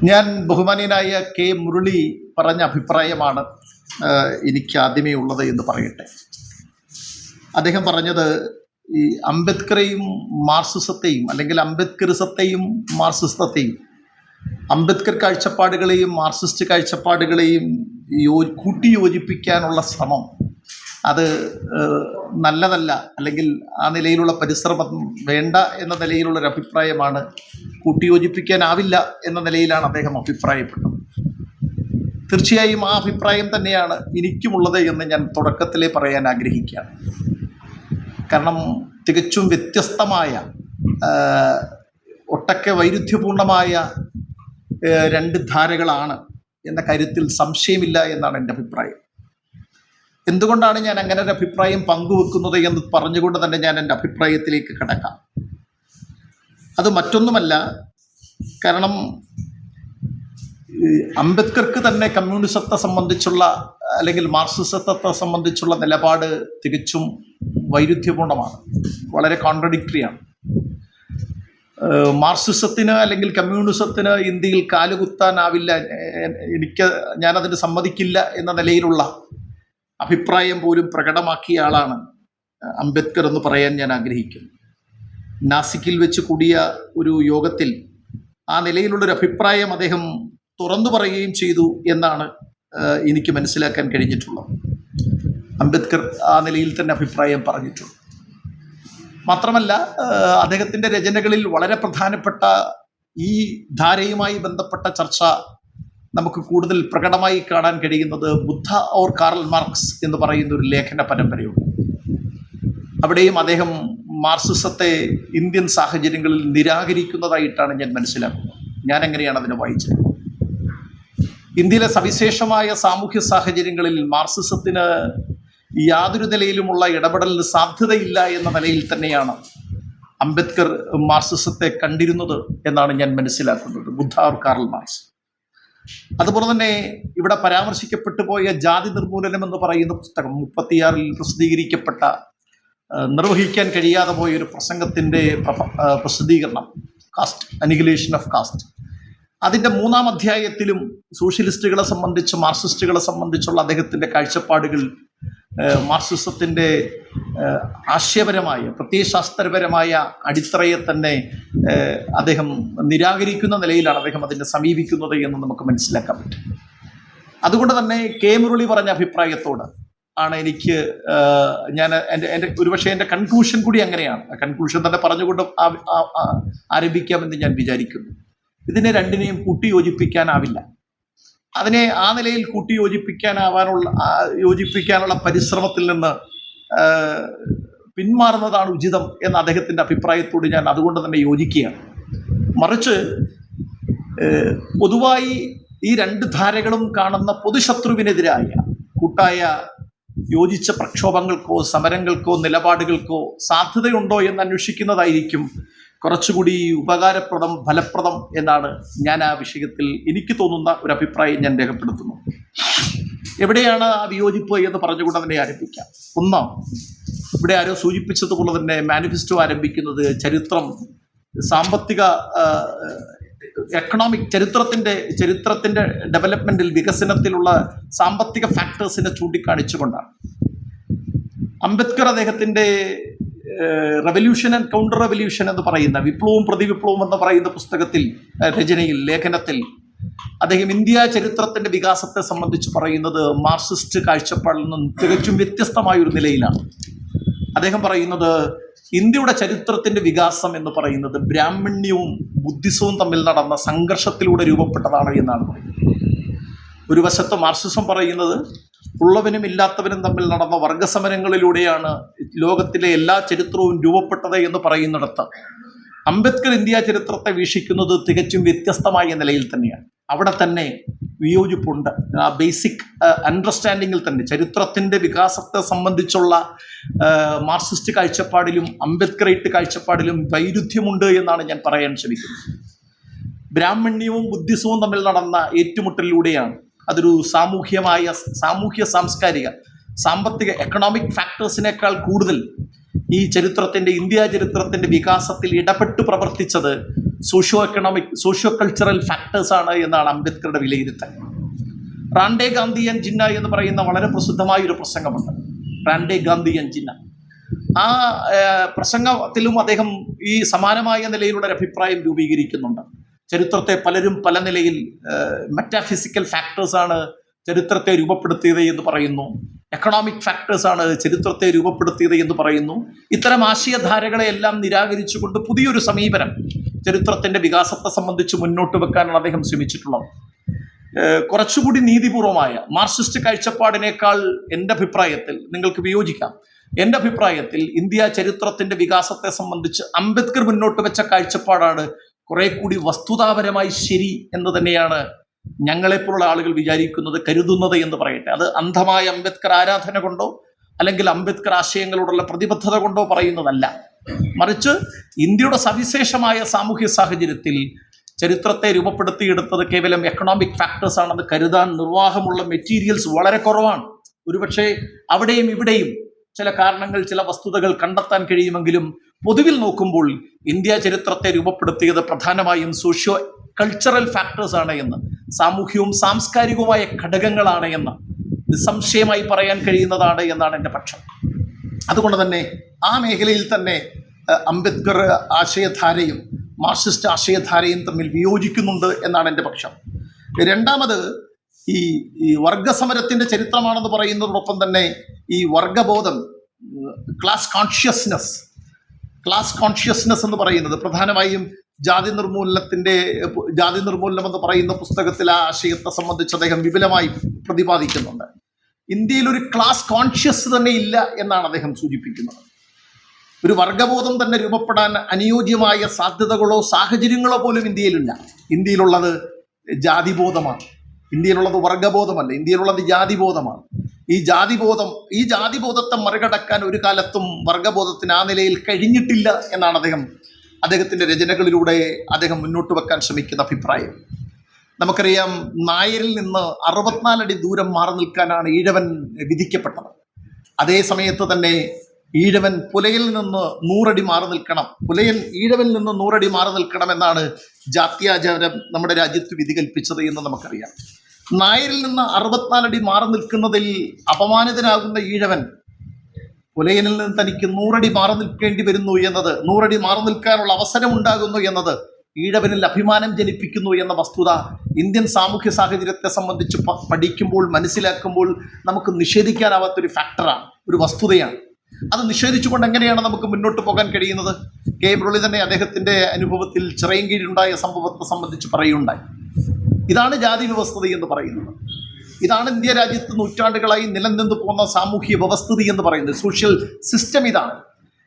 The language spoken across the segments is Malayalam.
ഞാൻ ബഹുമാനീയനായ കെ മുരളി പറഞ്ഞ അഭിപ്രായമാണ് എനിക്ക് ആദ്യമേ ഉള്ളത് എന്ന് പറയട്ടെ. അദ്ദേഹം പറഞ്ഞത് ഈ അംബേദ്കറെയും മാർക്സിസത്തെയും അല്ലെങ്കിൽ അംബേദ്കറിസത്തെയും മാർക്സിസത്തെയും അംബേദ്കർ കാഴ്ചപ്പാടുകളെയും മാർക്സിസ്റ്റ് കാഴ്ചപ്പാടുകളെയും കൂട്ടിയോജിപ്പിക്കാനുള്ള ശ്രമം അത് നല്ലതല്ല, അല്ലെങ്കിൽ ആ നിലയിലുള്ള പരിശ്രമം വേണ്ട എന്ന നിലയിലുള്ളൊരു അഭിപ്രായമാണ്. കൂട്ടിയോജിപ്പിക്കാനാവില്ല എന്ന നിലയിലാണ് അദ്ദേഹം അഭിപ്രായപ്പെട്ടത്. തീർച്ചയായും ആ അഭിപ്രായം തന്നെയാണ് എനിക്കുമുള്ളത് എന്ന് ഞാൻ തുടക്കത്തിലേ പറയാൻ ആഗ്രഹിക്കുകയാണ്. കാരണം തികച്ചും വ്യത്യസ്തമായ ഒട്ടൊക്കെ വൈരുദ്ധ്യപൂർണമായ രണ്ട് ധാരകളാണ് എന്ന കാര്യത്തിൽ സംശയമില്ല എന്നാണ് എൻ്റെ അഭിപ്രായം. എന്തുകൊണ്ടാണ് ഞാൻ അങ്ങനെ ഒരു അഭിപ്രായം പങ്കുവെക്കുന്നത് എന്ന് പറഞ്ഞുകൊണ്ട് തന്നെ ഞാൻ എൻ്റെ അഭിപ്രായത്തിലേക്ക് കടക്കാം. അത് മറ്റൊന്നുമല്ല, കാരണം അംബേദ്കർക്ക് തന്നെ കമ്മ്യൂണിസത്തെ സംബന്ധിച്ചുള്ള അല്ലെങ്കിൽ മാർക്സിസത്തെ സംബന്ധിച്ചുള്ള നിലപാട് തികച്ചും വൈരുദ്ധ്യപൂർണമാണ്, വളരെ കോൺട്രഡിക്ടറിയാണ്. മാർക്സിസത്തിന് അല്ലെങ്കിൽ കമ്മ്യൂണിസത്തിന് ഇന്ത്യയിൽ കാലുകുത്താനാവില്ല, ഞാനതിന് സമ്മതിക്കില്ല എന്ന നിലയിലുള്ള അഭിപ്രായം പോലും പ്രകടമാക്കിയ ആളാണ് അംബേദ്കർ എന്ന് പറയാൻ ഞാൻ ആഗ്രഹിക്കുന്നു. നാസിക്കിൽ വെച്ച് കൂടിയ ഒരു യോഗത്തിൽ ആ നിലയിലുള്ളൊരു അഭിപ്രായം അദ്ദേഹം തുറന്നു പറയുകയും ചെയ്തു എന്നാണ് എനിക്ക് മനസ്സിലാക്കാൻ കഴിഞ്ഞിട്ടുള്ളത്. അംബേദ്കർ ആ നിലയിൽ തന്നെ അഭിപ്രായം പറഞ്ഞിട്ടുണ്ട്. മാത്രമല്ല, അദ്ദേഹത്തിൻ്റെ രചനകളിൽ വളരെ പ്രധാനപ്പെട്ട ഈ ധാരയുമായി ബന്ധപ്പെട്ട ചർച്ച നമുക്ക് കൂടുതൽ പ്രകടമായി കാണാൻ കഴിയുന്നത് ബുദ്ധ ഓർ കാറൽ മാർക്സ് എന്ന് പറയുന്ന ഒരു ലേഖന പരമ്പരയുണ്ട്. അവിടെയും അദ്ദേഹം മാർക്സിസത്തെ ഇന്ത്യൻ സാഹചര്യങ്ങളിൽ നിരാകരിക്കുന്നതായിട്ടാണ് ഞാൻ മനസ്സിലാക്കുന്നത്. ഞാൻ എങ്ങനെയാണ് അതിനെ വായിച്ചത്? ഇന്ത്യയിലെ സവിശേഷമായ സാമൂഹ്യ സാഹചര്യങ്ങളിൽ മാർക്സിസത്തിന് യാതൊരു നിലയിലുമുള്ള ഇടപെടലിന് സാധ്യതയില്ല എന്ന നിലയിൽ തന്നെയാണ് അംബേദ്കർ മാർക്സിസത്തെ കണ്ടിരുന്നത് എന്നാണ് ഞാൻ മനസ്സിലാക്കുന്നത്. ബുദ്ധ ഓർ കാറൽ മാർക്സ്. അതുപോലെ തന്നെ ഇവിടെ പരാമർശിക്കപ്പെട്ടു പോയ ജാതി നിർമൂലനം എന്ന് പറയുന്ന പുസ്തകം 36 പ്രസിദ്ധീകരിക്കപ്പെട്ട, നിർവഹിക്കാൻ കഴിയാതെ പോയ ഒരു പ്രസംഗത്തിൻ്റെ പ്രസിദ്ധീകരണം, കാസ്റ്റ് അനിഹിലേഷൻ ഓഫ് കാസ്റ്റ്, അതിൻ്റെ 3-ാം അധ്യായത്തിലും സോഷ്യലിസ്റ്റുകളെ സംബന്ധിച്ച് മാർക്സിസ്റ്റുകളെ സംബന്ധിച്ചുള്ള അദ്ദേഹത്തിൻ്റെ കാഴ്ചപ്പാടുകൾ മാർക്സിസത്തിൻ്റെ ആശയപരമായ പ്രത്യയശാസ്ത്രപരമായ അടിത്തറയെ തന്നെ അദ്ദേഹം നിരാകരിക്കുന്ന നിലയിലാണ് അദ്ദേഹം അതിനെ സമീപിക്കുന്നത് എന്ന് നമുക്ക് മനസ്സിലാക്കാൻ പറ്റും. അതുകൊണ്ട് തന്നെ കെ മുരളി പറഞ്ഞ അഭിപ്രായത്തോട് ആണ് എനിക്ക് എൻ്റെ ഒരുപക്ഷെ എൻ്റെ കൺക്ലൂഷൻ കൂടി അങ്ങനെയാണ്. കൺക്ലൂഷൻ തന്നെ പറഞ്ഞുകൊണ്ട് ആരംഭിക്കാമെന്ന് ഞാൻ വിചാരിക്കുന്നു. ഇതിനെ രണ്ടിനെയും കൂട്ടിയോജിപ്പിക്കാനാവില്ല. അതിനെ ആ നിലയിൽ യോജിപ്പിക്കാനുള്ള പരിശ്രമത്തിൽ നിന്ന് പിന്മാറുന്നതാണ് ഉചിതം എന്ന അദ്ദേഹത്തിൻ്റെ അഭിപ്രായത്തോട് ഞാൻ അതുകൊണ്ട് തന്നെ യോജിക്കുകയാണ്. മറിച്ച് പൊതുവായി ഈ രണ്ട് ധാരകളും കാണുന്ന പൊതുശത്രുവിനെതിരായ കൂട്ടായ യോജിച്ച പ്രക്ഷോഭങ്ങൾക്കോ സമരങ്ങൾക്കോ നിലപാടുകൾക്കോ സാധ്യതയുണ്ടോ എന്ന് അന്വേഷിക്കുന്നതായിരിക്കും കുറച്ചുകൂടി ഉപകാരപ്രദം, ഫലപ്രദം എന്നാണ് ഞാൻ ആ വിഷയത്തിൽ എനിക്ക് തോന്നുന്ന ഒരു അഭിപ്രായം ഞാൻ രേഖപ്പെടുത്തുന്നു. എവിടെയാണ് ആ വിയോജിപ്പ് എന്ന് പറഞ്ഞുകൊണ്ട് തന്നെ ആരംഭിക്കാം. ഒന്ന്, ഇവിടെ ആരോ സൂചിപ്പിച്ചതുപോലെ തന്നെ മാനിഫെസ്റ്റോ ആരംഭിക്കുന്നത് ചരിത്രം, സാമ്പത്തിക, എക്കണോമിക് ചരിത്രത്തിൻ്റെ ഡെവലപ്മെൻറ്റിൽ, വികസനത്തിലുള്ള സാമ്പത്തിക ഫാക്ടേഴ്സിനെ ചൂണ്ടിക്കാണിച്ചുകൊണ്ടാണ്. അംബേദ്കർ അദ്ദേഹത്തിൻ്റെ റെവല്യൂഷൻ ആൻഡ് കൗണ്ടർ റെവല്യൂഷൻ എന്ന് പറയുന്ന, വിപ്ലവവും പ്രതിവിപ്ലവവും എന്ന് പറയുന്ന പുസ്തകത്തിൽ, രചനയിൽ, ലേഖനത്തിൽ അദ്ദേഹം ഇന്ത്യ ചരിത്രത്തിൻ്റെ വികാസത്തെ സംബന്ധിച്ച് പറയുന്നത് മാർക്സിസ്റ്റ് കാഴ്ചപ്പാടിൽ നിന്നും തികച്ചും വ്യത്യസ്തമായൊരു നിലയിലാണ്. അദ്ദേഹം പറയുന്നത് ഇന്ത്യയുടെ ചരിത്രത്തിൻ്റെ വികാസം എന്ന് പറയുന്നത് ബ്രാഹ്മണ്യവും ബുദ്ധിസവും തമ്മിൽ നടന്ന സംഘർഷത്തിലൂടെ രൂപപ്പെട്ടതാണ് എന്നാണ് പറയുന്നത്. ഒരു വശത്ത് മാർക്സിസം പറയുന്നത് ഉള്ളവനും ഇല്ലാത്തവനും തമ്മിൽ നടന്ന വർഗസമരങ്ങളിലൂടെയാണ് ലോകത്തിലെ എല്ലാ ചരിത്രവും രൂപപ്പെട്ടത് എന്ന് പറയുന്നിടത്ത് അംബേദ്കർ ഇന്ത്യ ചരിത്രത്തെ വീക്ഷിക്കുന്നത് തികച്ചും വ്യത്യസ്തമായ നിലയിൽ തന്നെയാണ്. അവിടെ തന്നെ വിയോജിപ്പുണ്ട്. ആ ബേസിക് അണ്ടർസ്റ്റാൻഡിങ്ങിൽ തന്നെ ചരിത്രത്തിൻ്റെ വികാസത്തെ സംബന്ധിച്ചുള്ള മാർക്സിസ്റ്റ് കാഴ്ചപ്പാടിലും അംബേദ്കറൈറ്റ് കാഴ്ചപ്പാടിലും വൈരുദ്ധ്യമുണ്ട് എന്നാണ് ഞാൻ പറയാൻ ശ്രമിക്കുന്നത്. ബ്രാഹ്മണ്യവും ബുദ്ധിസവും തമ്മിൽ നടന്ന ഏറ്റുമുട്ടലിലൂടെയാണ്, അതൊരു സാമൂഹ്യ സാംസ്കാരിക സാമ്പത്തിക എക്കണോമിക് ഫാക്ടേഴ്സിനേക്കാൾ കൂടുതൽ ഈ ഇന്ത്യ ചരിത്രത്തിൻ്റെ വികാസത്തിൽ ഇടപെട്ട് പ്രവർത്തിച്ചത് സോഷ്യോ കൾച്ചറൽ ഫാക്ടേഴ്സ് ആണ് എന്നാണ് അംബേദ്കറുടെ വിലയിരുത്തൽ. റാൻഡേ ഗാന്ധി ആൻഡ് ജിന്ന എന്ന് പറയുന്ന വളരെ പ്രസിദ്ധമായ ഒരു പ്രസംഗമുണ്ട്. റാൻഡേ ഗാന്ധി ആൻഡ് ജിന്ന. ആ പ്രസംഗത്തിലും അദ്ദേഹം ഈ സമാനമായ നിലയിലുള്ള ഒരു അഭിപ്രായം രൂപീകരിക്കുന്നുണ്ട്. ചരിത്രത്തെ പലരും പല നിലയിൽ മെറ്റാഫിസിക്കൽ ഫാക്ടേഴ്സാണ് ചരിത്രത്തെ രൂപപ്പെടുത്തിയത് എന്ന് പറയുന്നു, എക്കണോമിക് ഫാക്ടേഴ്സാണ് ചരിത്രത്തെ രൂപപ്പെടുത്തിയത് എന്ന് പറയുന്നു. ഇത്തരം ആശയധാരകളെയെല്ലാം നിരാകരിച്ചുകൊണ്ട് പുതിയൊരു സമീപനം ചരിത്രത്തിൻ്റെ വികാസത്തെ സംബന്ധിച്ച് മുന്നോട്ട് വെക്കാനാണ് അദ്ദേഹം ശ്രമിച്ചിട്ടുള്ളത്. കുറച്ചുകൂടി നീതിപൂർവമായ മാർക്സിസ്റ്റ് കാഴ്ചപ്പാടിനേക്കാൾ എൻ്റെ അഭിപ്രായത്തിൽ, നിങ്ങൾക്ക് വിയോജിക്കാം, എൻ്റെ അഭിപ്രായത്തിൽ ഇന്ത്യ ചരിത്രത്തിൻ്റെ വികാസത്തെ സംബന്ധിച്ച് അംബേദ്കർ മുന്നോട്ട് വെച്ച കാഴ്ചപ്പാടാണ് കുറെ കൂടി വസ്തുതാപരമായി ശരി എന്ന് തന്നെയാണ് ഞങ്ങളെപ്പോലുള്ള ആളുകൾ വിചാരിക്കുന്നത്, കരുതുന്നത് എന്ന് പറയട്ടെ. അത് അന്ധമായ അംബേദ്കർ ആരാധന കൊണ്ടോ അല്ലെങ്കിൽ അംബേദ്കർ ആശയങ്ങളോടുള്ള പ്രതിബദ്ധത കൊണ്ടോ പറയുന്നതല്ല. മറിച്ച് ഇന്ത്യയുടെ സവിശേഷമായ സാമൂഹ്യ സാഹചര്യത്തിൽ ചരിത്രത്തെ രൂപപ്പെടുത്തിയെടുത്തത് കേവലം എക്കണോമിക് ഫാക്ടേഴ്സ് ആണെന്ന് കരുതാൻ നിർവാഹമുള്ള മെറ്റീരിയൽസ് വളരെ കുറവാണ്. ഒരുപക്ഷെ അവിടെയും ഇവിടെയും ചില കാരണങ്ങൾ, ചില വസ്തുതകൾ കണ്ടെത്താൻ കഴിയുമെങ്കിലും പൊതുവിൽ നോക്കുമ്പോൾ ഇന്ത്യ ചരിത്രത്തെ രൂപപ്പെടുത്തിയത് പ്രധാനമായും സോഷ്യോ കൾച്ചറൽ ഫാക്ടേഴ്സ് ആണ് എന്ന്, സാമൂഹ്യവും സാംസ്കാരികവുമായ ഘടകങ്ങളാണ് എന്ന് നിസ്സംശയമായി പറയാൻ കഴിയുന്നതാണ് എന്നാണ് എൻ്റെ പക്ഷം. അതുകൊണ്ട് തന്നെ ആ മേഖലയിൽ തന്നെ അംബേദ്കർ ആശയധാരയും മാർക്സിസ്റ്റ് ആശയധാരയും തമ്മിൽ വിയോജിക്കുന്നുണ്ട് എന്നാണ് എൻ്റെ പക്ഷം. രണ്ടാമത്, ഈ വർഗസമരത്തിൻ്റെ ചരിത്രമാണെന്ന് പറയുന്നതോടൊപ്പം തന്നെ ഈ വർഗബോധം, ക്ലാസ് കോൺഷ്യസ്നെസ് എന്ന് പറയുന്നത് പ്രധാനമായും ജാതി നിർമൂലനം എന്ന് പറയുന്ന പുസ്തകത്തിൽ ആ ആശയത്തെ സംബന്ധിച്ച് അദ്ദേഹം വിപുലമായി പ്രതിപാദിക്കുന്നുണ്ട്. ഇന്ത്യയിൽ ഒരു ക്ലാസ് കോൺഷ്യസ് തന്നെ ഇല്ല എന്നാണ് അദ്ദേഹം സൂചിപ്പിക്കുന്നത്. ഒരു വർഗബോധം തന്നെ രൂപപ്പെടാൻ അനുയോജ്യമായ സാധ്യതകളോ സാഹചര്യങ്ങളോ പോലും ഇന്ത്യയിലില്ല. ഇന്ത്യയിലുള്ളത് ജാതിബോധമാണ്. ഇന്ത്യയിലുള്ളത് വർഗബോധമല്ല, ഇന്ത്യയിലുള്ളത് ജാതിബോധമാണ്. ഈ ജാതിബോധത്തെ മറികടക്കാൻ ഒരു കാലത്തും വർഗബോധത്തിന് ആ നിലയിൽ കഴിഞ്ഞിട്ടില്ല എന്നാണ് അദ്ദേഹത്തിൻ്റെ രചനകളിലൂടെ അദ്ദേഹം മുന്നോട്ട് വെക്കാൻ ശ്രമിക്കുന്ന അഭിപ്രായം. നമുക്കറിയാം, നായരിൽ നിന്ന് 64 അടി ദൂരം മാറി നിൽക്കാനാണ് ഈഴവൻ വിധിക്കപ്പെട്ടത്. അതേ സമയത്ത് തന്നെ ഈഴവൻ പുലയിൽ നിന്ന് 100 അടി മാറി നിൽക്കണം, ഈഴവനിൽ നിന്ന് 100 അടി മാറി നിൽക്കണമെന്നാണ് ജാത്യാചാരം നമ്മുടെ രാജ്യത്ത് വിധി കൽപ്പിച്ചത് എന്ന് നമുക്കറിയാം. നായരിൽ നിന്ന് 64 അടി മാറി നിൽക്കുന്നതിൽ അപമാനിതനാകുന്ന ഈഴവൻ പുലയനിൽ നിന്ന് തനിക്ക് 100 അടി മാറി നിൽക്കേണ്ടി വരുന്നു എന്നത്, 100 അടി മാറി നിൽക്കാനുള്ള അവസരം ഉണ്ടാകുന്നു എന്നത് ഈഴവനിൽ അഭിമാനം ജനിപ്പിക്കുന്നു എന്ന വസ്തുത ഇന്ത്യൻ സാമൂഹ്യ സാഹചര്യത്തെ സംബന്ധിച്ച് പഠിക്കുമ്പോൾ, മനസ്സിലാക്കുമ്പോൾ നമുക്ക് നിഷേധിക്കാനാവാത്തൊരു ഫാക്ടറാണ്, ഒരു വസ്തുതയാണ്. അത് നിഷേധിച്ചുകൊണ്ട് എങ്ങനെയാണ് നമുക്ക് മുന്നോട്ട് പോകാൻ കഴിയുന്നത്? കെ മുരളി തന്നെ അദ്ദേഹത്തിൻ്റെ അനുഭവത്തിൽ ചിറയൻകീഴിലുണ്ടായ സംഭവത്തെ സംബന്ധിച്ച് പറയുണ്ടായി. ഇതാണ് ജാതി വ്യവസ്ഥിതി എന്ന് പറയുന്നത്. ഇതാണ് ഇന്ത്യ രാജ്യത്ത് നൂറ്റാണ്ടുകളായി നിലനിന്നു പോകുന്ന സാമൂഹ്യ വ്യവസ്ഥിതി എന്ന് പറയുന്നത്. സോഷ്യൽ സിസ്റ്റം ഇതാണ്.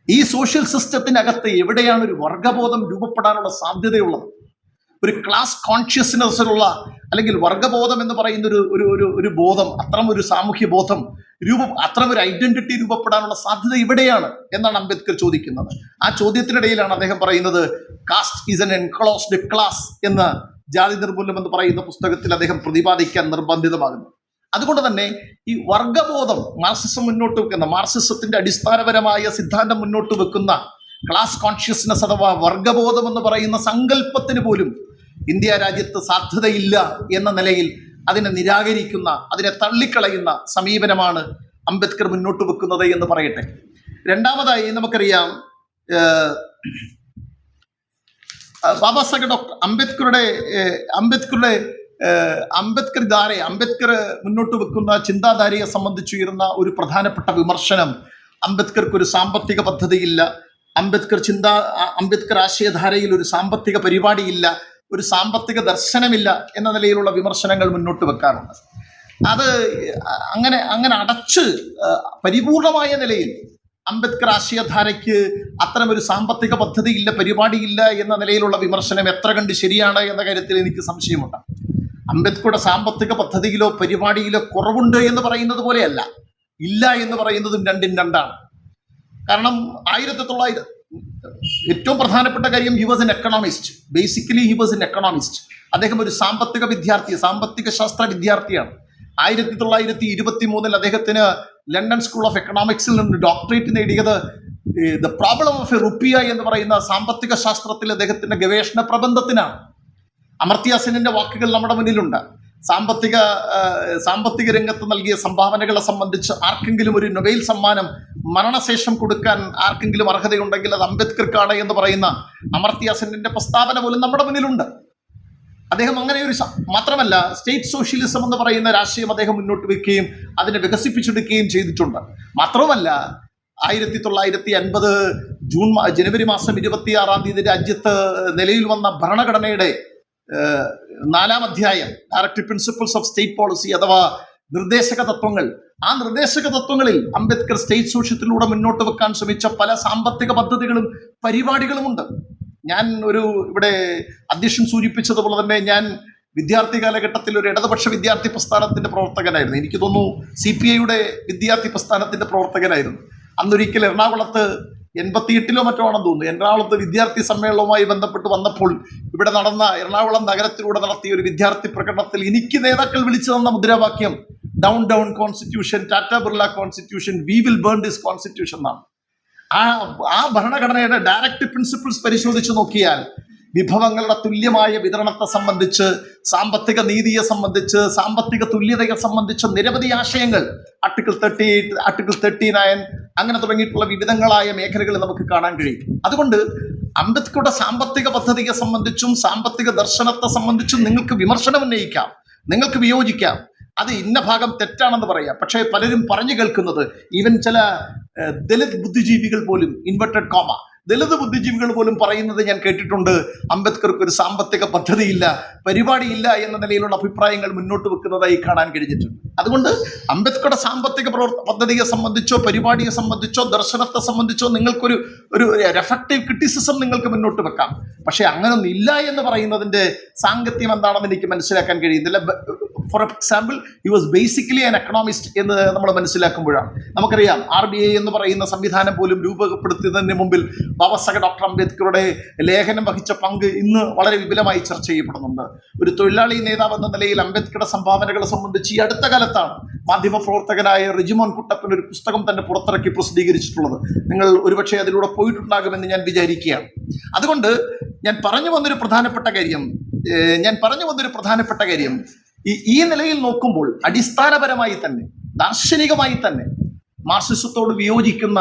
ഈ സോഷ്യൽ സിസ്റ്റത്തിനകത്ത് എവിടെയാണ് ഒരു വർഗബോധം രൂപപ്പെടാനുള്ള സാധ്യതയുള്ളത്? ഒരു ക്ലാസ് കോൺഷ്യസ്നെസ്സിലുള്ള അല്ലെങ്കിൽ വർഗബോധം എന്ന് പറയുന്ന ഒരു ബോധം, അത്തരം ഒരു സാമൂഹ്യ ബോധം അത്തരം ഒരു ഐഡന്റിറ്റി രൂപപ്പെടാനുള്ള സാധ്യത ഇവിടെയാണ് എന്നാണ് അംബേദ്കർ ചോദിക്കുന്നത്. ആ ചോദ്യത്തിനിടയിലാണ് അദ്ദേഹം പറയുന്നത്, caste is an enclosed class എന്ന ജാതി നിർമൂലനം എന്ന് പറയുന്ന പുസ്തകത്തിൽ അദ്ദേഹം പ്രതിപാദിക്കാൻ നിർബന്ധിതമാകുന്നു. അതുകൊണ്ട് തന്നെ ഈ വർഗബോധം മാർക്സിസത്തിന്റെ അടിസ്ഥാനപരമായ സിദ്ധാന്തം മുന്നോട്ട് വെക്കുന്ന ക്ലാസ് കോൺഷ്യസ്നെസ് അഥവാ വർഗബോധം എന്ന് പറയുന്ന സങ്കല്പത്തിന് പോലും ഇന്ത്യ രാജ്യത്ത് സാധ്യതയില്ല എന്ന നിലയിൽ അതിനെ നിരാകരിക്കുന്ന, അതിനെ തള്ളിക്കളയുന്ന സമീപനമാണ് അംബേദ്കർ മുന്നോട്ട് വെക്കുന്നത് എന്ന് പറയട്ടെ. രണ്ടാമതായി നമുക്കറിയാം, ബാബാ സാഹേബ് ഡോക്ടർ അംബേദ്കർ മുന്നോട്ട് വെക്കുന്ന ചിന്താധാരയെ സംബന്ധിച്ചുയരുന്ന ഒരു പ്രധാനപ്പെട്ട വിമർശനം, അംബേദ്കർക്ക് ഒരു സാമ്പത്തിക പദ്ധതിയില്ല, അംബേദ്കർ ആശയധാരയിൽ ഒരു സാമ്പത്തിക പരിപാടിയില്ല, ഒരു സാമ്പത്തിക ദർശനമില്ല എന്ന നിലയിലുള്ള വിമർശനങ്ങൾ മുന്നോട്ട് വെക്കാറുണ്ട്. അത് അങ്ങനെ അടച്ച് പരിപൂർണമായ നിലയിൽ അംബേദ്കർ ആശയധാരയ്ക്ക് അത്തരമൊരു സാമ്പത്തിക പദ്ധതിയില്ല, പരിപാടിയില്ല എന്ന നിലയിലുള്ള വിമർശനം എത്ര കണ്ട് ശരിയാണ് എന്ന കാര്യത്തിൽ എനിക്ക് സംശയമുണ്ട്. അംബേദ്കറുടെ സാമ്പത്തിക പദ്ധതിയിലോ പരിപാടിയിലോ കുറവുണ്ട് എന്ന് പറയുന്നത് പോലെയല്ല, ഇല്ല എന്ന് പറയുന്നതും രണ്ടും രണ്ടാണ്. കാരണം ഏറ്റവും പ്രധാനപ്പെട്ട കാര്യം, he was an economist. Basically he was an economist. അദ്ദേഹം ഒരു സാമ്പത്തിക ശാസ്ത്ര വിദ്യാർത്ഥിയാണ്. 1923 അദ്ദേഹത്തിന് ലണ്ടൻ സ്കൂൾ ഓഫ് എക്കണോമിക്സിൽ നിന്ന് ഡോക്ടറേറ്റ് നേടിയത് ദ പ്രോബ്ലം ഓഫ് എ റുപ്പിയ എന്ന് പറയുന്ന സാമ്പത്തിക ശാസ്ത്രത്തിൽ അദ്ദേഹത്തിന്റെ ഗവേഷണ പ്രബന്ധത്തിനാണ്. അമർത്യ സെന്നിന്റെ വാക്കുകൾ നമ്മുടെ മുന്നിലുണ്ട്. സാമ്പത്തിക രംഗത്ത് നൽകിയ സംഭാവനകളെ സംബന്ധിച്ച് ആർക്കെങ്കിലും ഒരു നൊബേൽ സമ്മാനം മരണശേഷം കൊടുക്കാൻ ആർക്കെങ്കിലും അർഹതയുണ്ടെങ്കിൽ അത് അംബേദ്കർക്കാണ് എന്ന് പറയുന്ന അമർത്യ സെന്നിന്റെ പ്രസ്താവന പോലും നമ്മുടെ മുന്നിലുണ്ട്. അദ്ദേഹം അങ്ങനെ ഒരു മാത്രമല്ല, സ്റ്റേറ്റ് സോഷ്യലിസം എന്ന് പറയുന്ന രാഷ്ട്രീയം അദ്ദേഹം മുന്നോട്ട് വെക്കുകയും അതിനെ വികസിപ്പിച്ചെടുക്കുകയും ചെയ്തിട്ടുണ്ട്. മാത്രവുമല്ല, 1950 ജനുവരി മാസം 26 രാജ്യത്ത് നിലയിൽ വന്ന ഭരണഘടനയുടെ 4-ാം അധ്യായം, directive principles of state policy അഥവാ നിർദ്ദേശക തത്വങ്ങൾ, ആ നിർദ്ദേശക തത്വങ്ങളിൽ അംബേദ്കർ സ്റ്റേറ്റ് സോഷ്യത്തിലൂടെ മുന്നോട്ട് വെക്കാൻ ശ്രമിച്ച പല സാമ്പത്തിക പദ്ധതികളും പരിപാടികളുമുണ്ട്. ഞാൻ ഇവിടെ അധ്യക്ഷൻ സൂചിപ്പിച്ചതുപോലെ തന്നെ ഞാൻ വിദ്യാർത്ഥി കാലഘട്ടത്തിൽ ഒരു ഇടതുപക്ഷ വിദ്യാർത്ഥി പ്രസ്ഥാനത്തിന്റെ പ്രവർത്തകനായിരുന്നു. എനിക്ക് തോന്നുന്നു CPIയുടെ വിദ്യാർത്ഥി പ്രസ്ഥാനത്തിന്റെ പ്രവർത്തകനായിരുന്നു. അന്നൊരിക്കൽ എറണാകുളത്ത് 88-ലോ മറ്റോ ആണെന്ന് തോന്നുന്നു, എറണാകുളത്ത് വിദ്യാർത്ഥി സമ്മേളനവുമായി ബന്ധപ്പെട്ട് വന്നപ്പോൾ ഇവിടെ നടന്ന എറണാകുളം നഗരത്തിലൂടെ നടത്തിയ ഒരു വിദ്യാർത്ഥി പ്രകടനത്തിൽ എനിക്ക് നേതാക്കൾ വിളിച്ചു തന്ന മുദ്രാവാക്യം down down constitution, Tata Birla constitution, we will burn this constitution എന്നാണ്. ആ ഭരണഘടനയുടെ ഡയറക്റ്റ് പ്രിൻസിപ്പിൾസ് പരിശോധിച്ച് നോക്കിയാൽ വിഭവങ്ങളുടെ തുല്യമായ വിതരണത്തെ സംബന്ധിച്ച്, സാമ്പത്തിക നീതിയെ സംബന്ധിച്ച്, സാമ്പത്തിക തുല്യതയെ സംബന്ധിച്ച് നിരവധി ആശയങ്ങൾ ആർട്ടിക്കിൾ 38, ആർട്ടിക്കിൾ 39 അങ്ങനെ തുടങ്ങിയിട്ടുള്ള വിവിധങ്ങളായ മേഖലകളിൽ നമുക്ക് കാണാൻ കഴിയും. അതുകൊണ്ട് അംബേദ്കറുടെ സാമ്പത്തിക പദ്ധതിയെ സംബന്ധിച്ചും സാമ്പത്തിക ദർശനത്തെ സംബന്ധിച്ചും നിങ്ങൾക്ക് വിമർശനം ഉന്നയിക്കാം, നിങ്ങൾക്ക് വിയോജിക്കാം, അത് ഇന്ന ഭാഗം തെറ്റാണെന്ന് പറയാം. പക്ഷേ പലരും പറഞ്ഞു കേൾക്കുന്നത്, ഈവൻ ചില ദലിത് ബുദ്ധിജീവികൾ പോലും, ഇൻവെർട്ടഡ് കോമ, ദലിത് ബുദ്ധിജീവികൾ പോലും പറയുന്നത് ഞാൻ കേട്ടിട്ടുണ്ട്, അംബേദ്കർക്ക് ഒരു സാമ്പത്തിക പദ്ധതിയില്ല, പരിപാടിയില്ല എന്ന നിലയിലുള്ള അഭിപ്രായങ്ങൾ മുന്നോട്ട് വെക്കുന്നതായി കാണാൻ കഴിഞ്ഞിട്ടുണ്ട്. അതുകൊണ്ട് അംബേദ്കറുടെ സാമ്പത്തിക പദ്ധതിയെ സംബന്ധിച്ചോ പരിപാടിയെ സംബന്ധിച്ചോ ദർശനത്തെ സംബന്ധിച്ചോ നിങ്ങൾക്കൊരു എഫക്റ്റീവ് ക്രിറ്റിസിസം നിങ്ങൾക്ക് മുന്നോട്ട് വെക്കാം. പക്ഷെ അങ്ങനൊന്നും ഇല്ല എന്ന് പറയുന്നതിന്റെ സാങ്കത്യം എന്താണെന്ന് എനിക്ക് മനസ്സിലാക്കാൻ കഴിയുന്നില്ല. For example, he was basically an economist എന്ന് നമ്മൾ മനസ്സിലാക്കുമ്പോഴാണ്. നമുക്കറിയാം, RBI എന്ന് പറയുന്ന സംവിധാനം പോലും രൂപപ്പെടുത്തുന്നതിന് മുമ്പിൽ ബാബാസാഹേബ് ഡോക്ടർ അംബേദ്കറുടെ ലേഖനം വഹിച്ച പങ്ക് ഇന്ന് വളരെ വിപുലമായി ചർച്ച ചെയ്യപ്പെടുന്നുണ്ട്. ഒരു തൊഴിലാളി നേതാവ് എന്ന നിലയിൽ അംബേദ്കറുടെ സംഭാവനകളെ സംബന്ധിച്ച് ഈ അടുത്ത കാലത്താണ് മാധ്യമപ്രവർത്തകനായ റിജിമോൻ കുട്ടപ്പൻ ഒരു പുസ്തകം തന്നെ പുറത്തിറക്കി പ്രസിദ്ധീകരിച്ചിട്ടുള്ളത്. നിങ്ങൾ ഒരുപക്ഷെ അതിലൂടെ പോയിട്ടുണ്ടാകുമെന്ന് ഞാൻ വിചാരിക്കുകയാണ്. അതുകൊണ്ട് ഞാൻ പറഞ്ഞു വന്നൊരു പ്രധാനപ്പെട്ട കാര്യം ഈ നിലയിൽ നോക്കുമ്പോൾ അടിസ്ഥാനപരമായി തന്നെ, ദാർശനികമായി തന്നെ മാർക്സിസത്തോട് വിയോജിക്കുന്ന,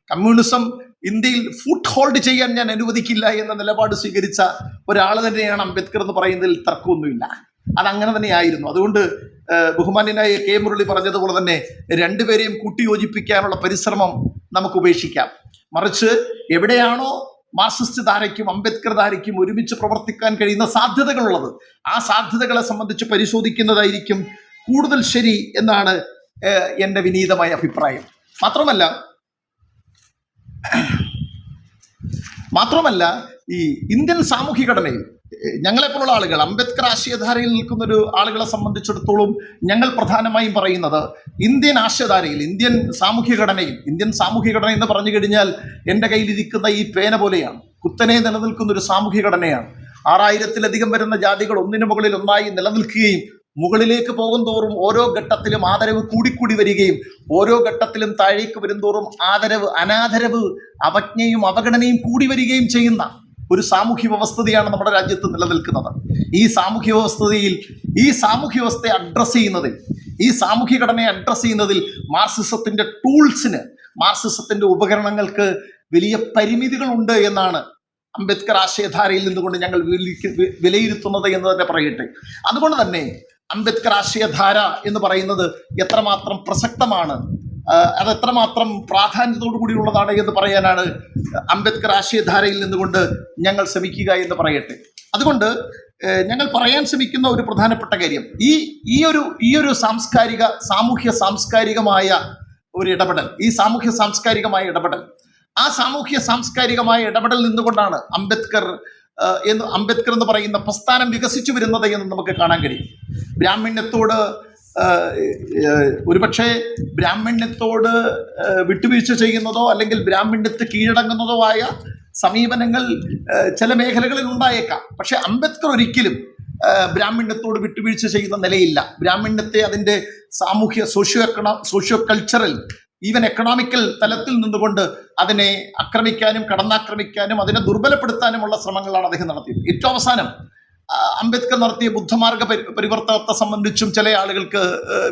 കമ്മ്യൂണിസം ഇന്ത്യയിൽ ഫുട് ഹോൾഡ് ചെയ്യാൻ ഞാൻ അനുവദിക്കില്ല എന്ന നിലപാട് സ്വീകരിച്ച ഒരാൾ തന്നെയാണ് അംബേദ്കർ എന്ന് പറയുന്നതിൽ തർക്കമൊന്നുമില്ല. അതങ്ങനെ തന്നെയായിരുന്നു. അതുകൊണ്ട് ബഹുമാന്യനായ K. മുരളി പറഞ്ഞതുപോലെ തന്നെ രണ്ടുപേരെയും കൂട്ടിയോജിപ്പിക്കാനുള്ള പരിശ്രമം നമുക്ക് ഉപേക്ഷിക്കാം. മറിച്ച് എവിടെയാണോ മാർക്സിസ്റ്റ് ധാരയ്ക്കും അംബേദ്കർ ധാരയ്ക്കും ഒരുമിച്ച് പ്രവർത്തിക്കാൻ കഴിയുന്ന സാധ്യതകളുള്ളത്, ആ സാധ്യതകളെ സംബന്ധിച്ച് പരിശോധിക്കുന്നതായിരിക്കും കൂടുതൽ ശരി എന്നാണ് എൻ്റെ വിനീതമായ അഭിപ്രായം. മാത്രമല്ല ഈ ഇന്ത്യൻ സാമൂഹ്യ ഘടനയിൽ ഞങ്ങളെപ്പോലുള്ള ആളുകൾ, അംബേദ്കർ ആശയധാരയിൽ നിൽക്കുന്ന ഒരു ആളുകളെ സംബന്ധിച്ചിടത്തോളം ഞങ്ങൾ പ്രധാനമായും പറയുന്നത് ഇന്ത്യൻ ആശയധാരയിൽ, ഇന്ത്യൻ സാമൂഹ്യ ഘടന എന്ന് പറഞ്ഞു കഴിഞ്ഞാൽ എൻ്റെ കയ്യിലിരിക്കുന്ന ഈ പേന പോലെയാണ്. കുത്തനെ നിലനിൽക്കുന്ന ഒരു സാമൂഹ്യ ഘടനയാണ്. 6000-ലധികം വരുന്ന ജാതികൾ ഒന്നിനു മുകളിൽ ഒന്നായി നിലനിൽക്കുകയും മുകളിലേക്ക് പോകും തോറും ഓരോ ഘട്ടത്തിലും ആദരവ് കൂടിക്കൂടി വരികയും ഓരോ ഘട്ടത്തിലും താഴേക്ക് വരുംതോറും അനാദരവ്, അവജ്ഞയും അവഗണനയും കൂടി വരികയും ചെയ്യുന്ന ഒരു സാമൂഹ്യ വ്യവസ്ഥയാണ് നമ്മുടെ രാജ്യത്ത് നിലനിൽക്കുന്നത്. ഈ സാമൂഹ്യ വ്യവസ്ഥയെ അഡ്രസ്സ് ചെയ്യുന്നതിൽ, ഈ സാമൂഹ്യ ഘടനയെ അഡ്രസ്സ് ചെയ്യുന്നതിൽ മാർക്സിസത്തിന്റെ ടൂൾസിന്, മാർക്സിസത്തിന്റെ ഉപകരണങ്ങൾക്ക് വലിയ പരിമിതികളുണ്ട് എന്നാണ് അംബേദ്കർ ആശയധാരയിൽ നിന്നുകൊണ്ട് ഞങ്ങൾ വിലയിരുത്തുന്നത് എന്ന് തന്നെ പറയട്ടെ. അതുകൊണ്ട് തന്നെ അംബേദ്കർ ആശയധാര എന്ന് പറയുന്നത് എത്രമാത്രം പ്രസക്തമാണ്, അത് എത്രമാത്രം പ്രാധാന്യത്തോടു കൂടിയുള്ളതാണ് എന്ന് പറയാനാണ് അംബേദ്കർ ആശയധാരയിൽ നിന്നുകൊണ്ട് ഞങ്ങൾ ശ്രമിക്കുക എന്ന് പറയട്ടെ. അതുകൊണ്ട് ഞങ്ങൾ പറയാൻ ശ്രമിക്കുന്ന ഒരു പ്രധാനപ്പെട്ട കാര്യം, ഈ ഒരു സാമൂഹ്യ സാംസ്കാരികമായ ഒരു ഇടപെടൽ, ആ സാമൂഹ്യ സാംസ്കാരികമായ ഇടപെടൽ നിന്നുകൊണ്ടാണ് അംബേദ്കർ എന്ന് പറയുന്ന പ്രസ്ഥാനം വികസിച്ചു വരുന്നത് എന്ന് നമുക്ക് കാണാൻ കഴിയും. ബ്രാഹ്മണ്യത്തോട് വിട്ടുവീഴ്ച ചെയ്യുന്നതോ അല്ലെങ്കിൽ ബ്രാഹ്മണ്യത്തെ കീഴടങ്ങുന്നതോ ആയ സമീപനങ്ങൾ ചില മേഖലകളിൽ ഉണ്ടായേക്കാം. പക്ഷെ അംബേദ്കർ ഒരിക്കലും ബ്രാഹ്മണ്യത്തോട് വിട്ടുവീഴ്ച ചെയ്യുന്ന നിലയില്ല. ബ്രാഹ്മണ്യത്തെ അതിൻ്റെ സാമൂഹ്യ സോഷ്യോ കൾച്ചറൽ ഈവൻ എക്കണോമിക്കൽ തലത്തിൽ നിന്നുകൊണ്ട് അതിനെ ആക്രമിക്കാനും കടന്നാക്രമിക്കാനും അതിനെ ദുർബലപ്പെടുത്താനുമുള്ള ശ്രമങ്ങളാണ് അദ്ദേഹം നടത്തിയത്. ഏറ്റവും അവസാനം അംബേദ്കർ നടത്തിയ ബുദ്ധമാർഗ പരിവർത്തനത്തെ സംബന്ധിച്ചും ചില ആളുകൾക്ക്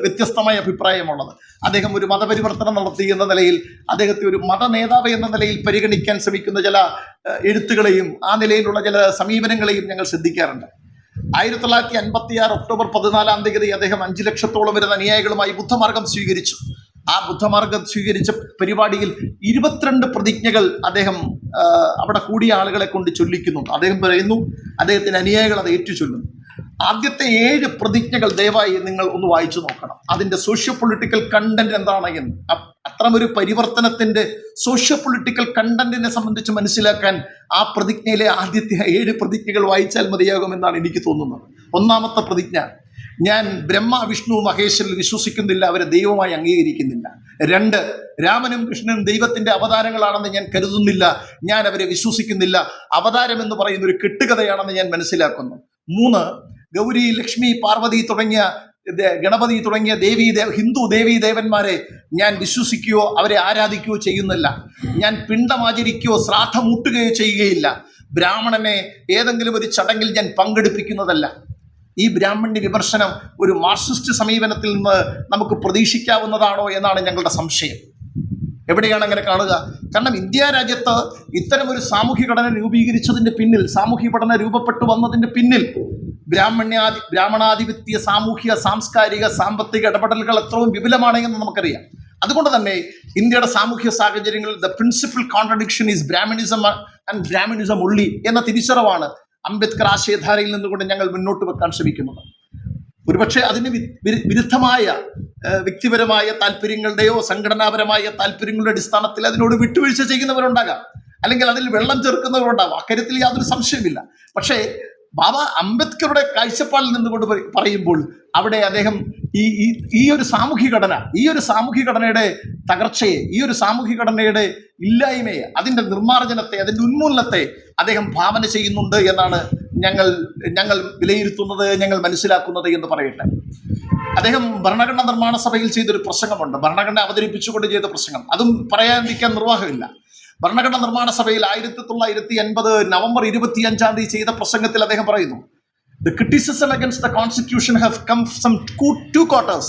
വ്യത്യസ്തമായ അഭിപ്രായമുള്ളത്. അദ്ദേഹം ഒരു മതപരിവർത്തനം നടത്തി എന്ന നിലയിൽ അദ്ദേഹത്തെ ഒരു മത നേതാവ് എന്ന നിലയിൽ പരിഗണിക്കാൻ ശ്രമിക്കുന്ന ചില എഴുത്തുകളെയും ആ നിലയിലുള്ള ചില സമീപനങ്ങളെയും ഞങ്ങൾ ശ്രദ്ധിക്കാറുണ്ട്. 1956 ഒക്ടോബർ 14 അദ്ദേഹം 5 ലക്ഷത്തോളം വരുന്ന അനുയായികളുമായി ബുദ്ധമാർഗം സ്വീകരിച്ചു. ആ ബുദ്ധമാർഗം സ്വീകരിച്ച പരിപാടിയിൽ 22 പ്രതിജ്ഞകൾ അദ്ദേഹം അവിടെ കൂടിയ ആളുകളെ കൊണ്ട് ചൊല്ലിക്കുന്നു. അദ്ദേഹം പറയുന്നു, അദ്ദേഹത്തിന് അനുയായികൾ അത് ഏറ്റുചൊല്ലുന്നു. ആദ്യത്തെ 7 പ്രതിജ്ഞകൾ ദയവായി നിങ്ങൾ ഒന്ന് വായിച്ചു നോക്കണം. അതിൻ്റെ സോഷ്യോ പൊളിറ്റിക്കൽ കണ്ടന്റ് എന്താണ് എന്ന്. അത്തരമൊരു പരിവർത്തനത്തിന്റെ സോഷ്യോ പൊളിറ്റിക്കൽ കണ്ടന്റിനെ സംബന്ധിച്ച് മനസ്സിലാക്കാൻ ആ പ്രതിജ്ഞയിലെ ആദ്യത്തെ 7 പ്രതിജ്ഞകൾ വായിച്ചാൽ മതിയാകുമെന്നാണ് എനിക്ക് തോന്നുന്നത്. ഒന്നാമത്തെ പ്രതിജ്ഞ: ഞാൻ ബ്രഹ്മ വിഷ്ണു മഹേശ്വരിൽ വിശ്വസിക്കുന്നില്ല, അവരെ ദൈവമായി അംഗീകരിക്കുന്നില്ല. 2, രാമനും കൃഷ്ണനും ദൈവത്തിന്റെ അവതാരങ്ങളാണെന്ന് ഞാൻ കരുതുന്നില്ല, ഞാൻ അവരെ വിശ്വസിക്കുന്നില്ല, അവതാരം എന്ന് പറയുന്ന ഒരു കെട്ടുകഥയാണെന്ന് ഞാൻ മനസ്സിലാക്കുന്നു. 3, ഗൗരി, ലക്ഷ്മി, പാർവതി തുടങ്ങിയ ഗണപതി തുടങ്ങിയ ഹിന്ദു ദേവീദേവന്മാരെ ഞാൻ വിശ്വസിക്കുകയോ അവരെ ആരാധിക്കുകയോ ചെയ്യുന്നില്ല. ഞാൻ പിണ്ടമാചരിക്കുകയോ ശ്രാദ്ധമൂട്ടുകയോ ചെയ്യുകയില്ല. ബ്രാഹ്മണനെ ഏതെങ്കിലും ഒരു ചടങ്ങിൽ ഞാൻ പങ്കെടുപ്പിക്കുന്നതല്ല. ഈ ബ്രാഹ്മണ്യ വിമർശനം ഒരു മാർക്സിസ്റ്റ് സമീപനത്തിൽ നിന്ന് നമുക്ക് പ്രതീക്ഷിക്കാവുന്നതാണോ എന്നാണ് ഞങ്ങളുടെ സംശയം. എവിടെയാണ് അങ്ങനെ കാണുക? കാരണം ഇന്ത്യ രാജ്യത്ത് ഇത്തരമൊരു സാമൂഹ്യ ഘടന രൂപീകരിച്ചതിൻ്റെ പിന്നിൽ, സാമൂഹ്യ ഘടന രൂപപ്പെട്ടു വന്നതിൻ്റെ പിന്നിൽ ബ്രാഹ്മണാധിപത്യ സാമൂഹ്യ സാംസ്കാരിക സാമ്പത്തിക ഇടപെടലുകൾ എത്രയും വിപുലമാണ് എന്ന് നമുക്കറിയാം. അതുകൊണ്ട് തന്നെ ഇന്ത്യയുടെ സാമൂഹ്യ സാഹചര്യങ്ങളിൽ the principal contradiction is Brahmanism and Brahmanism ഉള്ളി എന്ന തിരിച്ചറിവാണ് അംബേദ്കർ ആശയധാരയിൽ നിന്നുകൊണ്ട് ഞങ്ങൾ മുന്നോട്ട് വെക്കാൻ ശ്രമിക്കുന്നത്. ഒരുപക്ഷെ അതിന് വിരുദ്ധമായ വ്യക്തിപരമായ താല്പര്യങ്ങളുടെയോ സംഘടനാപരമായ താല്പര്യങ്ങളുടെ അടിസ്ഥാനത്തിൽ അതിനോട് വിട്ടുവീഴ്ച ചെയ്യുന്നവരുണ്ടാകാം, അല്ലെങ്കിൽ അതിൽ വെള്ളം ചേർക്കുന്നവരുണ്ടാകാം. അക്കാര്യത്തിൽ യാതൊരു സംശയമില്ല. പക്ഷേ ബാബ അംബേദ്കറുടെ കാഴ്ചപ്പാടിൽ നിന്നുകൊണ്ട് പറയുമ്പോൾ അവിടെ അദ്ദേഹം ഈ ഒരു സാമൂഹ്യ ഘടനയുടെ തകർച്ചയെ, ഈ ഒരു സാമൂഹ്യ ഘടനയുടെ ഇല്ലായ്മയെ, അതിൻ്റെ നിർമ്മാർജ്ജനത്തെ, അതിൻ്റെ ഉന്മൂലനത്തെ അദ്ദേഹം ഭാവന ചെയ്യുന്നുണ്ട് എന്നാണ് ഞങ്ങൾ വിലയിരുത്തുന്നത്, ഞങ്ങൾ മനസ്സിലാക്കുന്നത് എന്ന് പറയട്ടെ. അദ്ദേഹം ഭരണഘടനാ നിർമ്മാണ സഭയിൽ ചെയ്തൊരു പ്രസംഗമുണ്ട്, ഭരണഘടന അവതരിപ്പിച്ചുകൊണ്ട് ചെയ്ത പ്രസംഗം. അതും പറയാതിരിക്കാൻ നിർവാഹമില്ല. ഭരണഘടനാ നിർമ്മാണ സഭയിൽ 1980 നവംബർ 25 ചെയ്ത പ്രസംഗത്തിൽ അദ്ദേഹം പറയുന്നു, The criticism against the constitution have come from two quarters.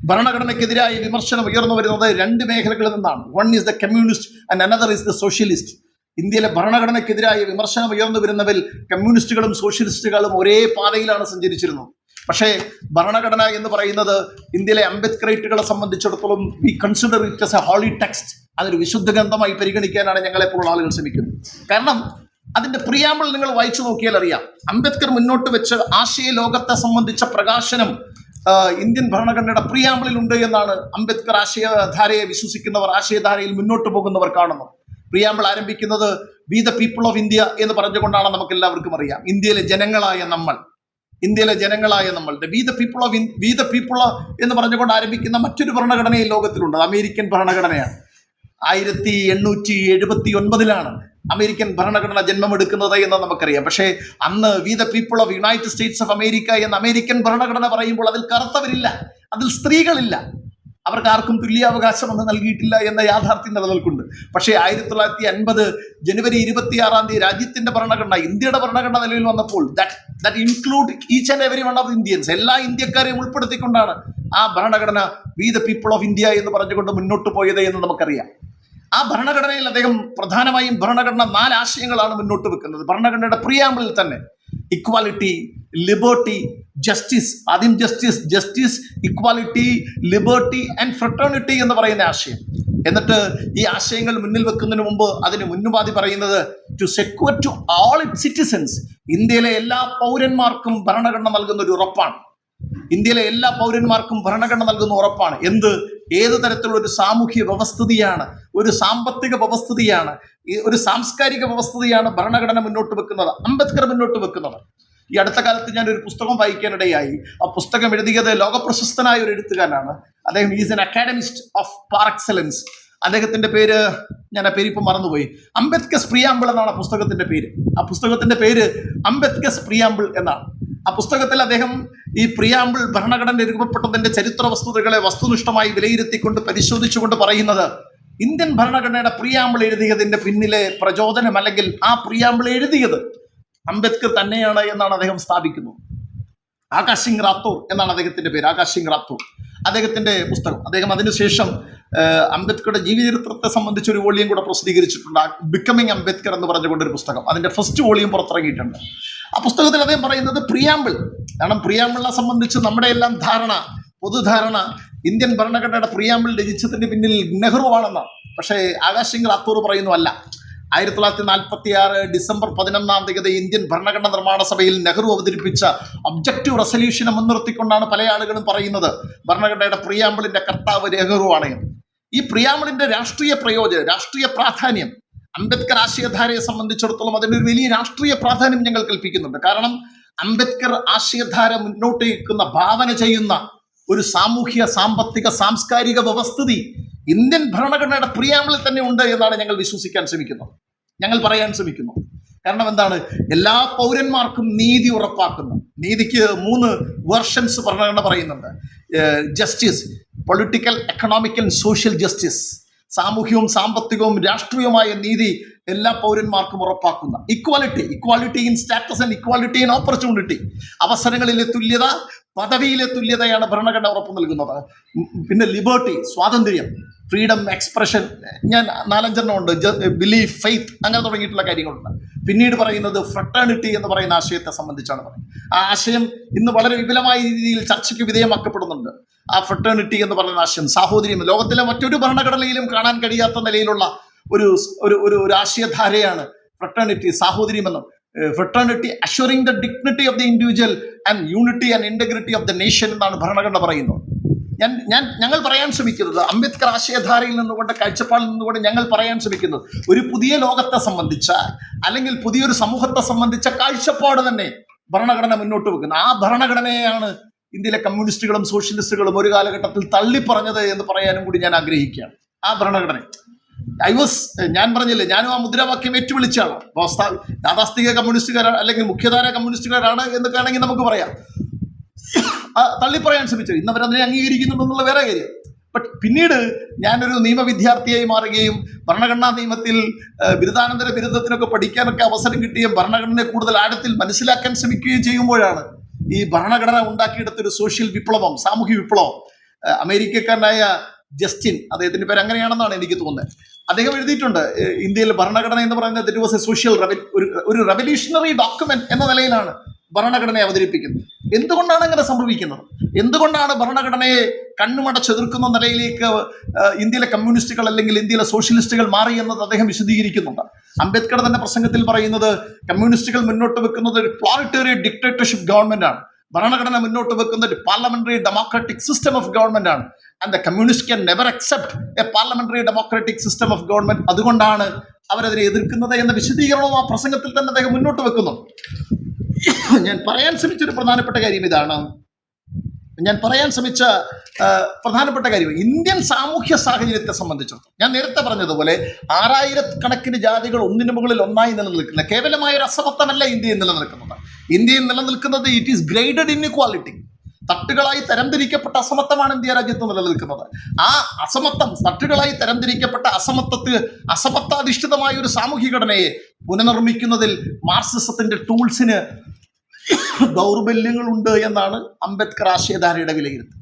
ഭരണഘടനയ്ക്കെതിരായ വിമർശനം ഉയർന്നു വരുന്നത് 2 മേഖലകളിൽ നിന്നാണ്. One is the communist and another is the socialist. ഇന്ത്യയിലെ ഭരണഘടനയ്ക്കെതിരായ വിമർശനം ഉയർന്നു വരുന്നതിൽ കമ്മ്യൂണിസ്റ്റുകളും സോഷ്യലിസ്റ്റുകളും ഒരേ പാതയിലാണ് സഞ്ചരിച്ചിരുന്നത്. പക്ഷേ ഭരണഘടന എന്ന് പറയുന്നത് ഇന്ത്യയിലെ അംബേദ്കറൈറ്റുകളെ സംബന്ധിച്ചിടത്തോളം we consider it as a holy text. അതൊരു വിശുദ്ധ ഗ്രന്ഥമായി പരിഗണിക്കാനാണ് ഞങ്ങളെപ്പോലുള്ള ആളുകൾ ശ്രമിക്കുന്നത്. കാരണം അതിൻ്റെ പ്രിയാമ്പിൾ നിങ്ങൾ വായിച്ചു നോക്കിയാൽ അറിയാം, അംബേദ്കർ മുന്നോട്ട് വെച്ച ആശയ ലോകത്തെ സംബന്ധിച്ച പ്രകാശനം ഇന്ത്യൻ ഭരണഘടനയുടെ പ്രിയാമ്പിളിലുണ്ട് എന്നാണ് അംബേദ്കർ ആശയധാരയെ വിശ്വസിക്കുന്നവർ, ആശയധാരയിൽ മുന്നോട്ട് പോകുന്നവർ കാണുന്നു. പ്രിയാമ്പിൾ ആരംഭിക്കുന്നത് we the people of India എന്ന് പറഞ്ഞുകൊണ്ടാണ്. നമുക്ക് എല്ലാവർക്കും അറിയാം, ഇന്ത്യയിലെ ജനങ്ങളായ നമ്മൾ വി ദ പീപ്പിൾ എന്ന് പറഞ്ഞുകൊണ്ട് ആരംഭിക്കുന്ന മറ്റൊരു ഭരണഘടനയും ലോകത്തിലുണ്ട്. അമേരിക്കൻ ഭരണഘടനയാണ്. 1879 അമേരിക്കൻ ഭരണഘടന ജന്മമെടുക്കുന്നത് എന്ന് നമുക്കറിയാം. പക്ഷേ അന്ന് we the people of United States of America എന്ന അമേരിക്കൻ ഭരണഘടന പറയുമ്പോൾ അതിൽ കറുത്തവരില്ല, അതിൽ സ്ത്രീകളില്ല, അവർക്ക് ആർക്കും തുല്യാവകാശം ഒന്നും നൽകിയിട്ടില്ല എന്ന യാഥാർത്ഥ്യം നിലനിൽക്കുന്നുണ്ട്. പക്ഷേ 1950 ജനുവരി 26 രാജ്യത്തിന്റെ ഭരണഘടന, ഇന്ത്യയുടെ ഭരണഘടന നിലവിൽ വന്നപ്പോൾ that include each and every one of Indians, എല്ലാ ഇന്ത്യക്കാരെയും ഉൾപ്പെടുത്തിക്കൊണ്ടാണ് ആ ഭരണഘടന we the people of India എന്ന് പറഞ്ഞുകൊണ്ട് മുന്നോട്ട് പോയത് എന്ന് നമുക്കറിയാം. ആ ഭരണഘടനയിൽ അദ്ദേഹം പ്രധാനമായും ഭരണഘടന 4 ആശയങ്ങളാണ് മുന്നോട്ട് വെക്കുന്നത്. ഭരണഘടനയുടെ പ്രിയാമ്പിളിൽ തന്നെ ഇക്വാലിറ്റി, ലിബർട്ടി, ജസ്റ്റിസ്, ആദ്യം justice, equality, liberty and fraternity എന്ന് പറയുന്ന ആശയം. എന്നിട്ട് ഈ ആശയങ്ങൾ മുന്നിൽ വെക്കുന്നതിന് മുമ്പ് അതിന് മുന്നുപാധി പറയുന്നത് to secure to all it citizens, ഇന്ത്യയിലെ എല്ലാ പൗരന്മാർക്കും ഭരണഘടന നൽകുന്ന ഒരു ഉറപ്പാണ്. ഇന്ത്യയിലെ എല്ലാ പൗരന്മാർക്കും ഭരണഘടന നൽകുന്ന ഉറപ്പാണ്. ഏത് തരത്തിലുള്ള ഒരു സാമൂഹ്യ വ്യവസ്ഥിതിയാണ്, ഒരു സാമ്പത്തിക വ്യവസ്ഥിതിയാണ്, ഒരു സാംസ്കാരിക വ്യവസ്ഥിതിയാണ് ഭരണഘടന മുന്നോട്ട് വെക്കുന്നത്, അംബേദ്കർ മുന്നോട്ട് വെക്കുന്നത്. ഈ അടുത്ത കാലത്ത് ഞാനൊരു പുസ്തകം വായിക്കാനിടയായി. ആ പുസ്തകം എഴുതിയത് ലോകപ്രശസ്തനായ ഒരു എഴുത്തുകാരനാണ്. അദ്ദേഹം is an academist of par excellence. അദ്ദേഹത്തിന്റെ പേര് ഞാൻ ആ പേര് ഇപ്പം മറന്നുപോയി. അംബേദ്കർ പ്രിയാമ്പിൾ എന്നാണ് ആ പുസ്തകത്തിന്റെ പേര്. ആ പുസ്തകത്തിന്റെ പേര് അംബേദ്കർ പ്രിയാമ്പിൾ എന്നാണ്. ആ പുസ്തകത്തിൽ അദ്ദേഹം ഈ പ്രിയാമ്പിൾ ഭരണഘടന രൂപപ്പെട്ടതിന്റെ ചരിത്ര വസ്തുതകളെ വസ്തുനിഷ്ഠമായി വിലയിരുത്തിക്കൊണ്ട് പരിശോധിച്ചുകൊണ്ട് പറയുന്നത്, ഇന്ത്യൻ ഭരണഘടനയുടെ പ്രിയാമ്പിൾ എഴുതിയതിന്റെ പിന്നിലെ പ്രചോദനം അല്ലെങ്കിൽ ആ പ്രിയാമ്പിൾ എഴുതിയത് അംബേദ്കർ തന്നെയാണ് എന്നാണ് അദ്ദേഹം സ്ഥാപിക്കുന്നത്. ആകാശ് സിംഗ് റാത്തോർ എന്നാണ് അദ്ദേഹത്തിന്റെ പേര്. ആകാശ് സിംഗ് റാത്തോർ അദ്ദേഹത്തിന്റെ പുസ്തകം. അദ്ദേഹം അതിനുശേഷം അംബേദ്കറുടെ ജീവചരിത്രത്തെ സംബന്ധിച്ച് ഒരു വോളിയം കൂടെ പ്രസിദ്ധീകരിച്ചിട്ടുണ്ട്, ബിക്കമിങ് അംബേദ്കർ എന്ന് പറഞ്ഞുകൊണ്ടൊരു പുസ്തകം. അതിന്റെ ഫസ്റ്റ് വോളിയം പുറത്തിറങ്ങിയിട്ടുണ്ട്. ആ പുസ്തകത്തിൽ അദ്ദേഹം പറയുന്നത് പ്രിയാമ്പിൾ, കാരണം പ്രിയാമ്പിളിനെ സംബന്ധിച്ച് നമ്മുടെ എല്ലാം പൊതുധാരണ ഇന്ത്യൻ ഭരണഘടനയുടെ പ്രിയാമ്പിൾ രചിച്ചതിന്റെ പിന്നിൽ നെഹ്റു ആണെന്നാണ്. പക്ഷേ ആകാശ് സിംഗ് റാത്തോർ പറയുന്നു അല്ല. 1946 ഡിസംബർ 11 ഇന്ത്യൻ ഭരണഘടന നിർമ്മാണ സഭയിൽ നെഹ്റു അവതരിപ്പിച്ച ഒബ്ജക്റ്റീവ് റെസൊല്യൂഷനെ മുൻനിർത്തിക്കൊണ്ടാണ് പല ആളുകളും പറയുന്നത് ഭരണഘടനയുടെ പ്രിയാമ്പിളിന്റെ കർത്താവ് നെഹ്റു ആണ്. ഈ പ്രിയാമ്പിളിന്റെ രാഷ്ട്രീയ പ്രാധാന്യം അംബേദ്കർ ആശയധാരയെ സംബന്ധിച്ചിടത്തോളം അതിനൊരു വലിയ രാഷ്ട്രീയ പ്രാധാന്യം ഞങ്ങൾ കൽപ്പിക്കുന്നുണ്ട്. കാരണം അംബേദ്കർ ആശയധാര മുന്നോട്ട് വയ്ക്കുന്ന, ഭാവന ചെയ്യുന്ന ഒരു സാമൂഹ്യ, സാമ്പത്തിക, സാംസ്കാരിക വ്യവസ്ഥിതി ഇന്ത്യൻ ഭരണഘടനയുടെ പ്രിയാമ്പിളിൽ തന്നെ ഉണ്ട് എന്നാണ് ഞങ്ങൾ ഞങ്ങൾ പറയാൻ ശ്രമിക്കുന്നത്. കാരണം എന്താണ്? എല്ലാ പൗരന്മാർക്കും നീതി ഉറപ്പാക്കുന്നു. നീതിക്ക് 3 വേർഷൻസ് ഭരണഘടന പറയുന്നുണ്ട്. Justice, political, economic and social justice. സാമൂഹ്യവും സാമ്പത്തികവും രാഷ്ട്രീയവുമായ നീതി എല്ലാ പൗരന്മാർക്കും ഉറപ്പാക്കുന്ന equality in status and equality in opportunity. അവസരങ്ങളിലെ തുല്യത, പദവിയിലെ തുല്യതയാണ് ഭരണഘടന ഉറപ്പു നൽകുന്നത്. പിന്നെ ലിബർട്ടി, സ്വാതന്ത്ര്യം, ഫ്രീഡം, എക്സ്പ്രഷൻ, ഞാൻ 4-5 ഉണ്ട്, ബിലീഫ്, ഫെയ്ത്ത്, അങ്ങനെ തുടങ്ങിയിട്ടുള്ള കാര്യങ്ങളുണ്ട്. പിന്നീട് പറയുന്നത് ഫ്രട്ടേണിറ്റി എന്ന് പറയുന്ന ആശയത്തെ സംബന്ധിച്ചാണ് പറയുന്നത്. ആ ആശയം ഇന്ന് വളരെ വിപുലമായ രീതിയിൽ ചർച്ചയ്ക്ക് വിധേയമാക്കപ്പെടുന്നുണ്ട്. ആ ഫ്രട്ടേണിറ്റി എന്ന് പറയുന്ന ആശയം, സാഹോദര്യം, ലോകത്തിലെ മറ്റൊരു ഭരണഘടനയിലും കാണാൻ കഴിയാത്ത നിലയിലുള്ള ഒരു ആശയധാരയാണ് ഫ്രട്ടേണിറ്റി, സാഹോദര്യമെന്നും. Fraternity assuring the dignity of the individual and unity and integrity of the nation എന്നാണ് ഭരണഘടന പറയുന്നത്. ഞങ്ങൾ പറയാൻ ശ്രമിക്കുന്നത്, അംബേദ്കർ ആശയധാരയിൽ നിന്നുകൊണ്ട്, കാഴ്ചപ്പാടിൽ നിന്നുകൊണ്ട് ഞങ്ങൾ പറയാൻ ശ്രമിക്കുന്നത്, ഒരു പുതിയ ലോകത്തെ സംബന്ധിച്ച അല്ലെങ്കിൽ പുതിയൊരു സമൂഹത്തെ സംബന്ധിച്ച കാഴ്ചപ്പാട് തന്നെ ഭരണഘടന മുന്നോട്ട് വെക്കുന്നത്. ആ ഭരണഘടനയാണ് ഇന്ത്യയിലെ കമ്മ്യൂണിസ്റ്റുകളും സോഷ്യലിസ്റ്റുകളും ഒരു കാലഘട്ടത്തിൽ തള്ളിപ്പറഞ്ഞത് എന്ന് പറയാനും കൂടി ഞാൻ ആഗ്രഹിക്കുകയാണ്. ആ ഭരണഘടന ഞാൻ പറഞ്ഞില്ലേ, ഞാനും ആ മുദ്രാവാക്യം ഏറ്റുവിളിച്ചാണ്. യാഥാസ്ഥിക കമ്മ്യൂണിസ്റ്റുകാരാണ് അല്ലെങ്കിൽ മുഖ്യധാര കമ്മ്യൂണിസ്റ്റുകാരാണ് എന്നൊക്കെ ആണെങ്കിൽ നമുക്ക് പറയാം, തള്ളിപ്പറയാൻ ശ്രമിച്ചത്. ഇന്ന് അവരതിനെ അംഗീകരിക്കുന്നുണ്ടെന്നുള്ള വേറെ കാര്യം. ബട്ട് പിന്നീട് ഞാനൊരു നിയമ വിദ്യാർത്ഥിയായി മാറുകയും ഭരണഘടനാ നിയമത്തിൽ ബിരുദാനന്തര ബിരുദത്തിനൊക്കെ പഠിക്കാനൊക്കെ അവസരം കിട്ടുകയും ഭരണഘടനയെ കൂടുതൽ ആഴത്തിൽ മനസ്സിലാക്കാൻ ശ്രമിക്കുകയും ചെയ്യുമ്പോഴാണ് ഈ ഭരണഘടന ഉണ്ടാക്കിയെടുത്തൊരു സോഷ്യൽ വിപ്ലവം, സാമൂഹ്യ വിപ്ലവം. അമേരിക്കക്കാരനായ ജസ്റ്റിൻ, അദ്ദേഹത്തിന്റെ പേര് അങ്ങനെയാണെന്നാണ് എനിക്ക് തോന്നുന്നത്, അദ്ദേഹം എഴുതിയിട്ടുണ്ട്, ഇന്ത്യയിൽ ഭരണഘടന എന്ന് പറയുന്നത് ഇറ്റ് വാസ് എ സോഷ്യൽ ഒരു റെവല്യൂഷണറി ഡോക്യുമെന്റ് എന്ന നിലയിലാണ് ഭരണഘടനയെ അവതരിപ്പിക്കുന്നത്. എന്തുകൊണ്ടാണ് അങ്ങനെ സംഭവിക്കുന്നത്? എന്തുകൊണ്ടാണ് ഭരണഘടനയെ കണ്ണുമടച്ചെതിർക്കുന്ന നിലയിലേക്ക് ഇന്ത്യയിലെ കമ്മ്യൂണിസ്റ്റുകൾ അല്ലെങ്കിൽ ഇന്ത്യയിലെ സോഷ്യലിസ്റ്റുകൾ മാറി എന്നത് അദ്ദേഹം വിശദീകരിക്കുന്നുണ്ട്. അംബേദ്കർ തന്നെ പ്രസംഗത്തിൽ പറയുന്നത് കമ്മ്യൂണിസ്റ്റുകൾ മുന്നോട്ട് വെക്കുന്നത് ഒരു പ്ലാനറ്ററി ഡിക്റ്റേറ്റർഷിപ്പ് ഗവൺമെന്റ് ആണ്, ഭരണഘടന മുന്നോട്ട് വെക്കുന്ന ഒരു parliamentary democratic system of government ആണ്. And the communist can never accept a parliamentary democratic system of government. അതുകൊണ്ടാണ് അവരതിനെ എതിർക്കുന്നത് എന്ന വിശദീകരണവും ആ പ്രസംഗത്തിൽ തന്നെ അദ്ദേഹം മുന്നോട്ട് വെക്കുന്നു. ഞാൻ പറയാൻ ശ്രമിച്ചൊരു പ്രധാനപ്പെട്ട കാര്യം ഇതാണ്. ഇന്ത്യൻ സാമൂഹ്യ സാഹചര്യത്തെ സംബന്ധിച്ചിടത്തോളം ഞാൻ നേരത്തെ പറഞ്ഞതുപോലെ 6000 ജാതികൾ ഒന്നിനു മുകളിൽ ഒന്നായി നിലനിൽക്കുന്ന കേവലമായ ഒരു അസമത്വമല്ല ഇന്ത്യയിൽ നിലനിൽക്കുന്നത്. ഇന്ത്യയിൽ നിലനിൽക്കുന്നത് ഇറ്റ് ഈസ് ഗ്രേഡഡ് ഇൻഇക്വാലിറ്റി. തട്ടുകളായി തരംതിരിക്കപ്പെട്ട അസമത്വമാണ് ഇന്ത്യ രാജ്യത്ത് നിലനിൽക്കുന്നത്. ആ അസമത്വം, തട്ടുകളായി തരംതിരിക്കപ്പെട്ട അസമത്വാധിഷ്ഠിതമായ ഒരു സാമൂഹിക ഘടനയെ പുനർനിർമ്മിക്കുന്നതിൽ മാർക്സിസത്തിന്റെ ടൂൾസിന് ദൗർബല്യങ്ങളുണ്ട് എന്നാണ് അംബേദ്കർ ആശയധാരയുടെ വിലയിരുത്തൽ.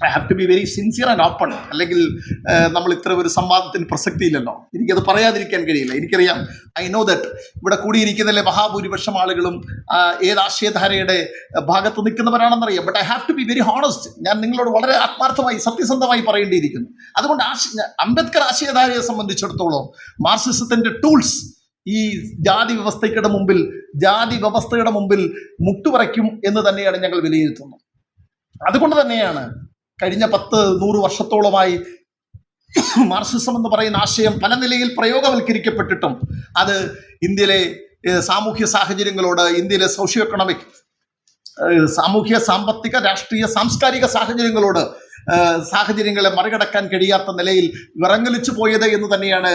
I have to be very sincere and open. അല്ലെങ്കിൽ നമ്മൾ ഇത്ര ഒരു സംവാദത്തിന് പ്രസക്തിയില്ലല്ലോ, എനിക്കത് പറയാതിരിക്കാൻ കഴിയില്ല. എനിക്കറിയാം, ഐ നോ ദറ്റ് ഇവിടെ കൂടിയിരിക്കുന്നതിലെ മഹാഭൂരിപക്ഷം ആളുകളും ഏത് ആശയധാരയുടെ ഭാഗത്ത് നിൽക്കുന്നവരാണെന്നറിയാം. But I have to be very honest. ഞാൻ നിങ്ങളോട് വളരെ ആത്മാർത്ഥമായി, സത്യസന്ധമായി പറയേണ്ടിയിരിക്കുന്നു. അതുകൊണ്ട് അംബേദ്കർ ആശയധാരയെ സംബന്ധിച്ചിടത്തോളം മാർക്സിസത്തിന്റെ ടൂൾസ് ഈ ജാതി വ്യവസ്ഥയുടെ മുമ്പിൽ മുട്ടുപറയ്ക്കും എന്ന് തന്നെയാണ് ഞങ്ങൾ വിലയിരുത്തുന്നത്. അതുകൊണ്ട് തന്നെയാണ് കഴിഞ്ഞ 10-100 വർഷത്തോളമായി മാർക്സിസം എന്ന് പറയുന്ന ആശയം പല നിലയിൽ പ്രയോഗവൽക്കരിക്കപ്പെട്ടിട്ടും അത് ഇന്ത്യയിലെ സാമൂഹ്യ സാഹചര്യങ്ങളോട്, ഇന്ത്യയിലെ സോഷ്യോ എക്കണോമിക്, സാമൂഹ്യ, സാമ്പത്തിക, രാഷ്ട്രീയ, സാംസ്കാരിക സാഹചര്യങ്ങളെ മറികടക്കാൻ കഴിയാത്ത നിലയിൽ വിറങ്ങലിച്ചു പോയത് എന്ന് തന്നെയാണ്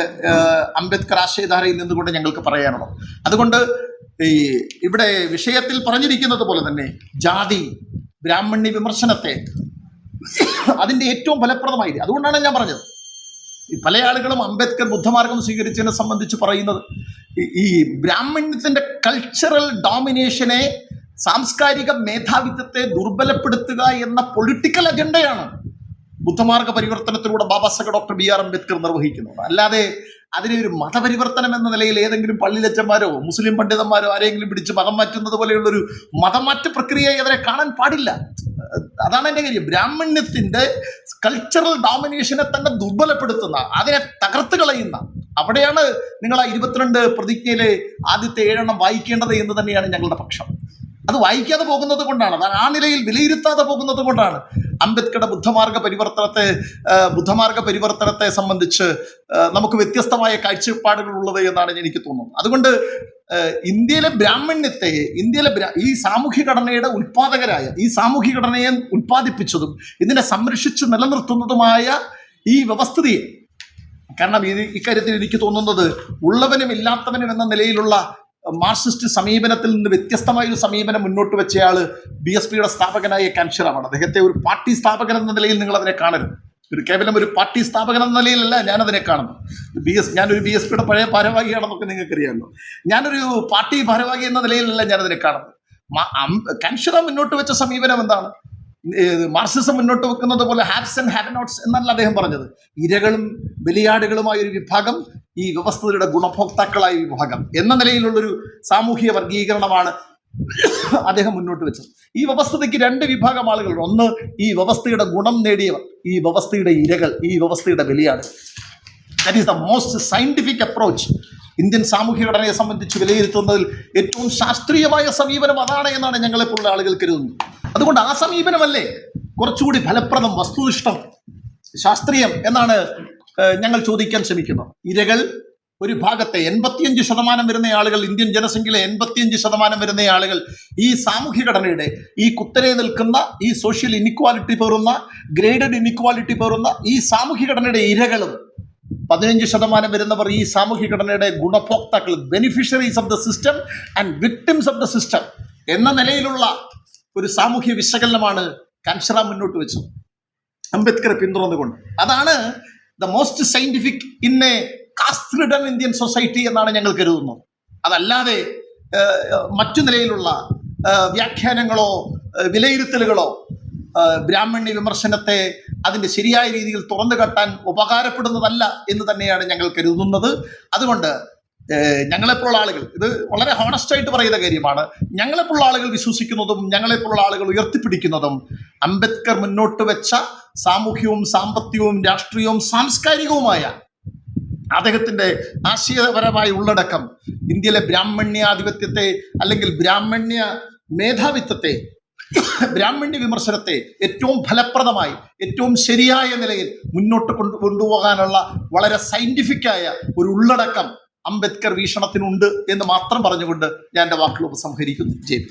അംബേദ്കർ ആശയധാരയിൽ നിന്നുകൊണ്ട് ഞങ്ങൾക്ക് പറയാനുള്ളത്. അതുകൊണ്ട് ഈ ഇവിടെ വിഷയത്തിൽ പറഞ്ഞിരിക്കുന്നത് പോലെ തന്നെ ജാതി ബ്രാഹ്മണ്യ വിമർശനത്തെ അതിൻ്റെ ഏറ്റവും ഫലപ്രദമായി, അതുകൊണ്ടാണ് ഞാൻ പറഞ്ഞത് ഈ പല ആളുകളും അംബേദ്കർ ബുദ്ധമാർഗം സ്വീകരിച്ചതിനെ സംബന്ധിച്ച് പറയുന്നത് ഈ ബ്രാഹ്മണ്യത്തിന്റെ കൾച്ചറൽ ഡോമിനേഷനെ, സാംസ്കാരിക മേധാവിത്വത്തെ ദുർബലപ്പെടുത്തുക എന്ന പൊളിറ്റിക്കൽ അജണ്ടയാണ് ബുദ്ധമാർഗ പരിവർത്തനത്തിലൂടെ Babasaheb doctor B R Ambedkar നിർവഹിക്കുന്നത്. അല്ലാതെ അതിനെ ഒരു മതപരിവർത്തനം എന്ന നിലയിൽ ഏതെങ്കിലും പള്ളിലച്ചന്മാരോ മുസ്ലിം പണ്ഡിതന്മാരോ ആരെങ്കിലും പിടിച്ച് മതം മാറ്റുന്നത് പോലെയുള്ളൊരു മതമാറ്റ പ്രക്രിയയെ അതിനെ കാണാൻ പാടില്ല. അതാണ് എൻ്റെ കാര്യം. ബ്രാഹ്മണ്യത്തിന്റെ കൾച്ചറൽ ഡോമിനേഷനെ തന്നെ ദുർബലപ്പെടുത്തുന്ന, അതിനെ തകർത്ത് കളയുന്ന, അവിടെയാണ് നിങ്ങൾ ആ 22 പ്രതിജ്ഞയിലെ ആദ്യത്തെ 7 വായിക്കേണ്ടത് എന്ന് തന്നെയാണ് ഞങ്ങളുടെ പക്ഷം. അത് വായിക്കാതെ പോകുന്നത് കൊണ്ടാണ്, അത് ആ നിലയിൽ വിലയിരുത്താതെ പോകുന്നത് കൊണ്ടാണ് അംബേദ്കറുടെ ബുദ്ധമാർഗ പരിവർത്തനത്തെ സംബന്ധിച്ച് നമുക്ക് വ്യത്യസ്തമായ കാഴ്ചപ്പാടുകൾ ഉള്ളത് എന്നാണ് എനിക്ക് തോന്നുന്നത്. അതുകൊണ്ട് ഇന്ത്യയിലെ ബ്രാഹ്മണ്യത്തെ, ഈ സാമൂഹ്യ ഘടനയുടെ ഉൽപാദകരായ, ഈ സാമൂഹ്യ ഘടനയെ ഉൽപ്പാദിപ്പിച്ചതും ഇതിനെ സംരക്ഷിച്ച് നിലനിർത്തുന്നതുമായ ഈ വ്യവസ്ഥിതിയെ, കാരണം ഇക്കാര്യത്തിൽ എനിക്ക് തോന്നുന്നത് ഉള്ളവനും ഇല്ലാത്തവനും എന്ന നിലയിലുള്ള മാർക്സിസ്റ്റ് സമീപനത്തിൽ നിന്ന് വ്യത്യസ്തമായ ഒരു സമീപനം മുന്നോട്ട് വെച്ചയാള് BSPയുടെ സ്ഥാപകനായ കാൻഷിറാമാണ്. അദ്ദേഹത്തെ ഒരു പാർട്ടി സ്ഥാപകൻ എന്ന നിലയിൽ നിങ്ങൾ അതിനെ കാണരുത്. കേവലം ഒരു പാർട്ടി സ്ഥാപകൻ എന്ന നിലയിലല്ല ഞാനതിനെ കാണുന്നു. ഞാനൊരു BSPയുടെ പഴയ ഭാരവാഹിയാണെന്നൊക്കെ നിങ്ങൾക്കറിയാമല്ലോ. ഞാനൊരു പാർട്ടി ഭാരവാഹി എന്ന നിലയിലല്ല ഞാനതിനെ കാണുന്നത്. കാൻഷിറാം മുന്നോട്ട് വെച്ച സമീപനം എന്താണ്? മാർക്സിസം മുന്നോട്ട് വെക്കുന്നത് പോലെ ഹാവ്സ് ആൻഡ് ഹാവ് നോട്ട്സ് എന്നല്ല അദ്ദേഹം പറഞ്ഞത്. ഇരകളും ബലിയാടുകളുമായ ഒരു വിഭാഗം, ഈ വ്യവസ്ഥയുടെ ഗുണഭോക്താക്കളായ വിഭാഗം എന്ന നിലയിലുള്ളൊരു സാമൂഹിക വർഗീകരണമാണ് അദ്ദേഹം മുന്നോട്ട് വെച്ചത്. ഈ വ്യവസ്ഥയ്ക്ക് 2 വിഭാഗം ആളുകളുണ്ട്. ഒന്ന് ഈ വ്യവസ്ഥയുടെ ഗുണം നേടിയവർ, ഈ വ്യവസ്ഥയുടെ ഇരകൾ, ഈ വ്യവസ്ഥയുടെ ബലിയാട്. That is the most scientific approach. Indian സാമൂഹ്യ ഘടനയെ സംബന്ധിച്ച് വിലയിരുത്തുന്നതിൽ ഏറ്റവും ശാസ്ത്രീയമായ സമീപനം അതാണ് എന്നാണ് ഞങ്ങളെപ്പോലുള്ള ആളുകൾ കരുതുന്നത്. അതുകൊണ്ട് ആ സമീപനമല്ലേ കുറച്ചുകൂടി ഫലപ്രദം, വസ്തുനിഷ്ഠം, ശാസ്ത്രീയം എന്നാണ് ഞങ്ങൾ ചോദിക്കാൻ ശ്രമിക്കുന്നത്. ഇരകൾ ഒരു ഭാഗത്തെ 85% വരുന്ന ആളുകൾ, ഇന്ത്യൻ ജനസംഖ്യയിലെ 85% വരുന്ന ആളുകൾ ഈ സാമൂഹ്യ ഘടനയുടെ, ഈ കുത്തനെ നിൽക്കുന്ന, ഈ സോഷ്യൽ ഇനിക്വാലിറ്റി പേറുന്ന, ഗ്രേഡഡ് ഇനിക്വാലിറ്റി പേറുന്ന ഈ സാമൂഹ്യ ഘടനയുടെ ഇരകളും 15% വരുന്നവർ ഈ സാമൂഹ്യ ഘടനയുടെ ഗുണഭോക്താക്കൾ, beneficiaries of the system and victims of the system എന്ന നിലയിലുള്ള ഒരു സാമൂഹ്യ വിശകലനമാണ് കാൻഷിറാം മുന്നോട്ട് വെച്ചത്, അംബേദ്കറെ പിന്തുടർന്നുകൊണ്ട്. അതാണ് the most scientific in a caste ridden Indian society എന്നാണ് ഞങ്ങൾ കരുതുന്നത്. അതല്ലാതെ മറ്റു നിലയിലുള്ള വ്യാഖ്യാനങ്ങളോ വിലയിരുത്തലുകളോ ബ്രാഹ്മണ്യ വിമർശനത്തെ അതിൻ്റെ ശരിയായ രീതിയിൽ തുറന്നു കാട്ടാൻ ഉപകാരപ്പെടുന്നതല്ല എന്ന് തന്നെയാണ് ഞങ്ങൾ കരുതുന്നത്. അതുകൊണ്ട് ഞങ്ങളെപ്പോലുള്ള ആളുകൾ, ഇത് വളരെ ഹോണസ്റ്റായിട്ട് പറയുന്ന കാര്യമാണ്, ഞങ്ങളെപ്പോലുള്ള ആളുകൾ വിശ്വസിക്കുന്നതും ഞങ്ങളെപ്പോലുള്ള ആളുകൾ ഉയർത്തിപ്പിടിക്കുന്നതും അംബേദ്കർ മുന്നോട്ട് വെച്ച സാമൂഹ്യവും സാമ്പത്തികവും രാഷ്ട്രീയവും സാംസ്കാരികവുമായ അദ്ദേഹത്തിൻ്റെ ആശയപരമായ ഉള്ളടക്കം ഇന്ത്യയിലെ ബ്രാഹ്മണ്യാധിപത്യത്തെ അല്ലെങ്കിൽ ബ്രാഹ്മണ്യ മേധാവിത്വത്തെ, ബ്രാഹ്മണ്യ വിമർശനത്തെ ഏറ്റവും ഫലപ്രദമായി, ഏറ്റവും ശരിയായ നിലയിൽ മുന്നോട്ട് കൊണ്ടുപോകാനുള്ള വളരെ സയന്റിഫിക്കായ ഒരു ഉള്ളടക്കം അംബേദ്കർ വീക്ഷണത്തിനുണ്ട് എന്ന് മാത്രം പറഞ്ഞുകൊണ്ട് ഞാൻ എൻ്റെ വാക്കുകൾ ഉപസംഹരിക്കുന്നു. ജയ്.